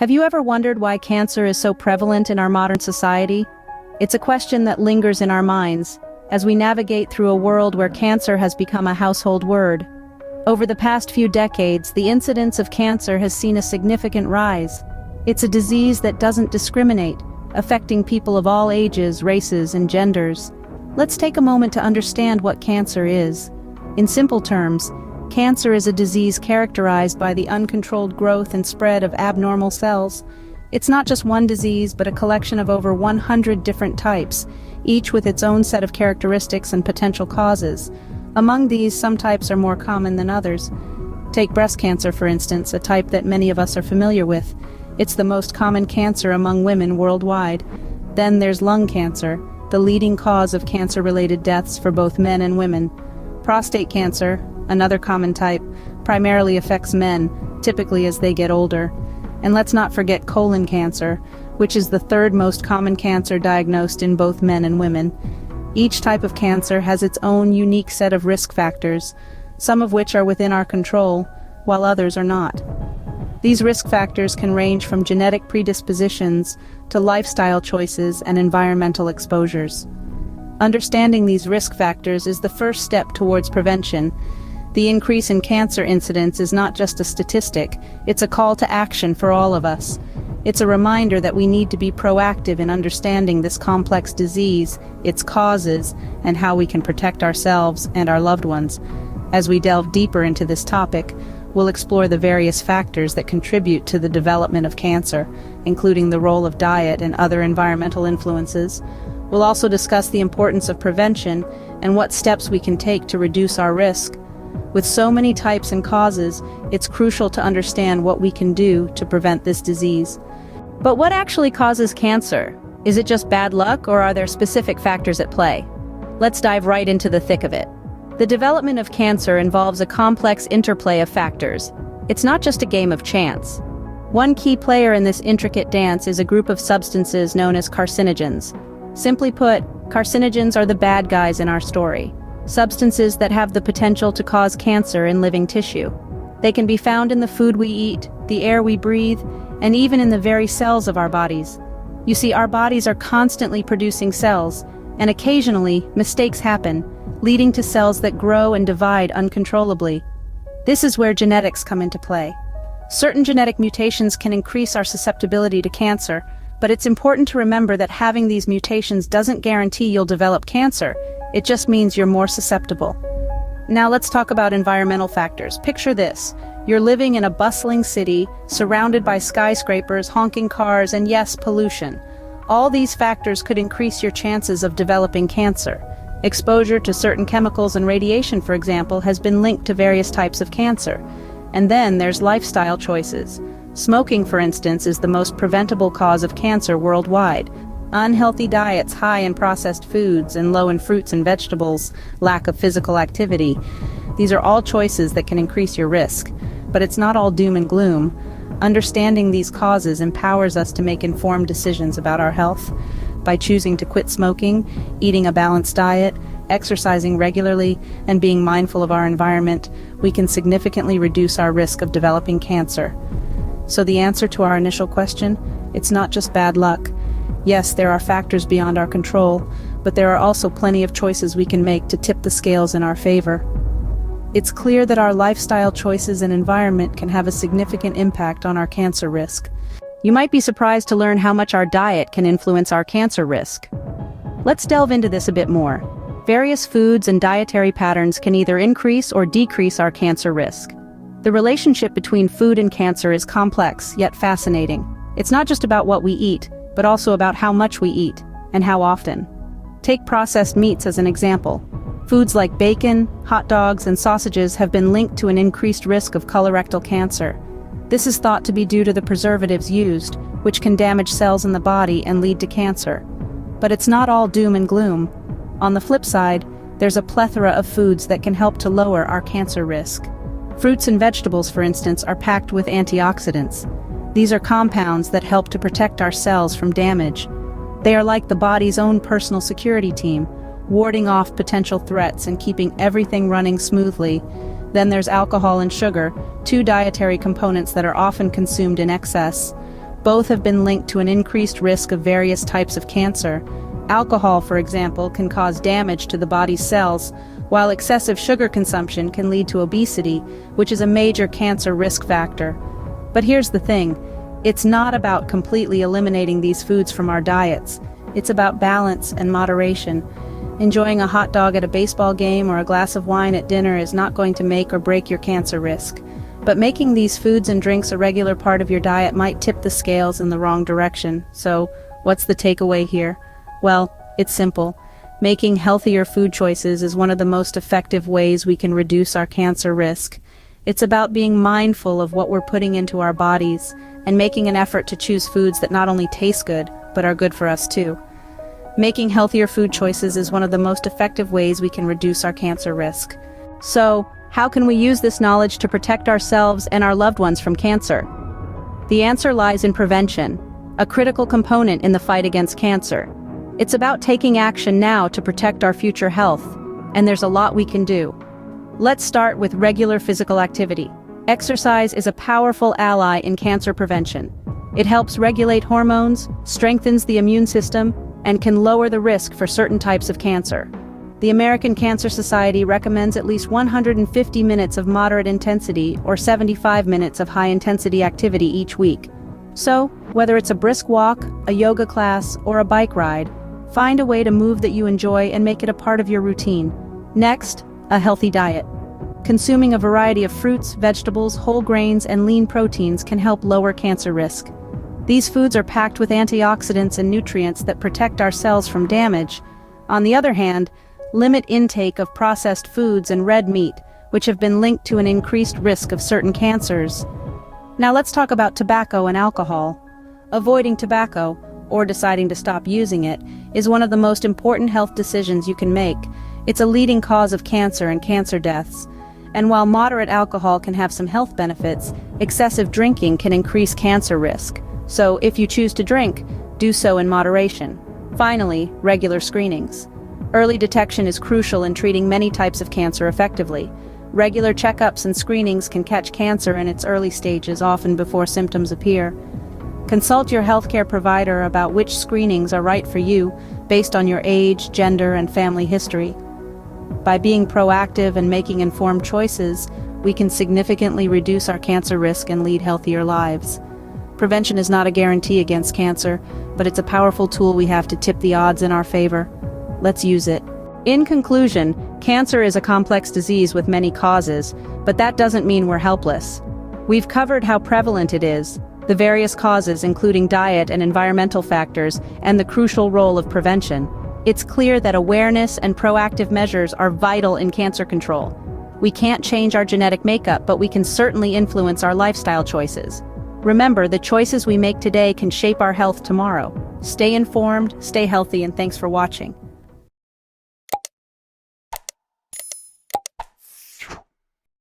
Have you ever wondered why cancer is so prevalent in our modern society? It's a question that lingers in our minds as we navigate through a world where cancer has become a household word. Over the past few decades, the incidence of cancer has seen a significant rise. It's a disease that doesn't discriminate, affecting people of all ages, races, and genders. Let's take a moment to understand what cancer is. In simple terms, cancer is a disease characterized by the uncontrolled growth and spread of abnormal cells. It's not just one disease, but a collection of over 100 different types, each with its own set of characteristics and potential causes. Among these, some types are more common than others. Take breast cancer, for instance, a type that many of us are familiar with. It's the most common cancer among women worldwide. Then there's lung cancer, the leading cause of cancer-related deaths for both men and women. Prostate cancer, another common type, primarily affects men, typically as they get older. And let's not forget colon cancer, which is the third most common cancer diagnosed in both men and women. Each type of cancer has its own unique set of risk factors, some of which are within our control, while others are not. These risk factors can range from genetic predispositions to lifestyle choices and environmental exposures. Understanding these risk factors is the first step towards prevention. The increase in cancer incidence is not just a statistic, it's a call to action for all of us. It's a reminder that we need to be proactive in understanding this complex disease, its causes, and how we can protect ourselves and our loved ones. As we delve deeper into this topic, we'll explore the various factors that contribute to the development of cancer, including the role of diet and other environmental influences. We'll also discuss the importance of prevention and what steps we can take to reduce our risk. With so many types and causes, it's crucial to understand what we can do to prevent this disease. But what actually causes cancer? Is it just bad luck, or are there specific factors at play? Let's dive right into the thick of it. The development of cancer involves a complex interplay of factors. It's not just a game of chance. One key player in this intricate dance is a group of substances known as carcinogens. Simply put, carcinogens are the bad guys in our story. Substances that have the potential to cause cancer in living tissue. They can be found in the food we eat, the air we breathe, and even in the very cells of our bodies. You see, our bodies are constantly producing cells, and occasionally, mistakes happen, leading to cells that grow and divide uncontrollably. This is where genetics come into play. Certain genetic mutations can increase our susceptibility to cancer, but it's important to remember that having these mutations doesn't guarantee you'll develop cancer. It just means you're more susceptible. Now let's talk about environmental factors. Picture this. You're living in a bustling city, surrounded by skyscrapers, honking cars, and yes, pollution. All these factors could increase your chances of developing cancer. Exposure to certain chemicals and radiation, for example, has been linked to various types of cancer. And then there's lifestyle choices. Smoking, for instance, is the most preventable cause of cancer worldwide. Unhealthy diets high in processed foods and low in fruits and vegetables, lack of physical activity. These are all choices that can increase your risk. But it's not all doom and gloom. Understanding these causes empowers us to make informed decisions about our health. By choosing to quit smoking, eating a balanced diet, exercising regularly, and being mindful of our environment, we can significantly reduce our risk of developing cancer. So the answer to our initial question, it's not just bad luck. Yes, there are factors beyond our control, but there are also plenty of choices we can make to tip the scales in our favor. It's clear that our lifestyle choices and environment can have a significant impact on our cancer risk. You might be surprised to learn how much our diet can influence our cancer risk. Let's delve into this a bit more. Various foods and dietary patterns can either increase or decrease our cancer risk. The relationship between food and cancer is complex, yet fascinating. It's not just about what we eat, but also about how much we eat, and how often. Take processed meats as an example. Foods like bacon, hot dogs, and sausages have been linked to an increased risk of colorectal cancer. This is thought to be due to the preservatives used, which can damage cells in the body and lead to cancer. But it's not all doom and gloom. On the flip side, there's a plethora of foods that can help to lower our cancer risk. Fruits and vegetables, for instance, are packed with antioxidants. These are compounds that help to protect our cells from damage. They are like the body's own personal security team, warding off potential threats and keeping everything running smoothly. Then there's alcohol and sugar, two dietary components that are often consumed in excess. Both have been linked to an increased risk of various types of cancer. Alcohol, for example, can cause damage to the body's cells, while excessive sugar consumption can lead to obesity, which is a major cancer risk factor. But here's the thing, it's not about completely eliminating these foods from our diets. It's about balance and moderation. Enjoying a hot dog at a baseball game or a glass of wine at dinner is not going to make or break your cancer risk. But making these foods and drinks a regular part of your diet might tip the scales in the wrong direction. So, what's the takeaway here? Well, it's simple. Making healthier food choices is one of the most effective ways we can reduce our cancer risk. It's about being mindful of what we're putting into our bodies and making an effort to choose foods that not only taste good, but are good for us too. Making healthier food choices is one of the most effective ways we can reduce our cancer risk. So, how can we use this knowledge to protect ourselves and our loved ones from cancer? The answer lies in prevention, a critical component in the fight against cancer. It's about taking action now to protect our future health, and there's a lot we can do. Let's start with regular physical activity. Exercise is a powerful ally in cancer prevention. It helps regulate hormones, strengthens the immune system, and can lower the risk for certain types of cancer. The American Cancer Society recommends at least 150 minutes of moderate intensity or 75 minutes of high-intensity activity each week. So, whether it's a brisk walk, a yoga class, or a bike ride, find a way to move that you enjoy and make it a part of your routine. Next, a healthy diet. Consuming a variety of fruits, vegetables, whole grains, and lean proteins can help lower cancer risk. These foods are packed with antioxidants and nutrients that protect our cells from damage. On the other hand, limit intake of processed foods and red meat, which have been linked to an increased risk of certain cancers. Now let's talk about tobacco and alcohol. Avoiding tobacco, or deciding to stop using it, is one of the most important health decisions you can make. It's a leading cause of cancer and cancer deaths. And while moderate alcohol can have some health benefits, excessive drinking can increase cancer risk. So if you choose to drink, do so in moderation. Finally, regular screenings. Early detection is crucial in treating many types of cancer effectively. Regular checkups and screenings can catch cancer in its early stages, often before symptoms appear. Consult your healthcare provider about which screenings are right for you, based on your age, gender, and family history. By being proactive and making informed choices, we can significantly reduce our cancer risk and lead healthier lives. Prevention is not a guarantee against cancer, but it's a powerful tool we have to tip the odds in our favor. Let's use it. In conclusion, cancer is a complex disease with many causes, but that doesn't mean we're helpless. We've covered how prevalent it is, the various causes including diet and environmental factors, and the crucial role of prevention. It's clear that awareness and proactive measures are vital in cancer control. We can't change our genetic makeup, but we can certainly influence our lifestyle choices. Remember, the choices we make today can shape our health tomorrow. Stay informed, stay healthy, and thanks for watching.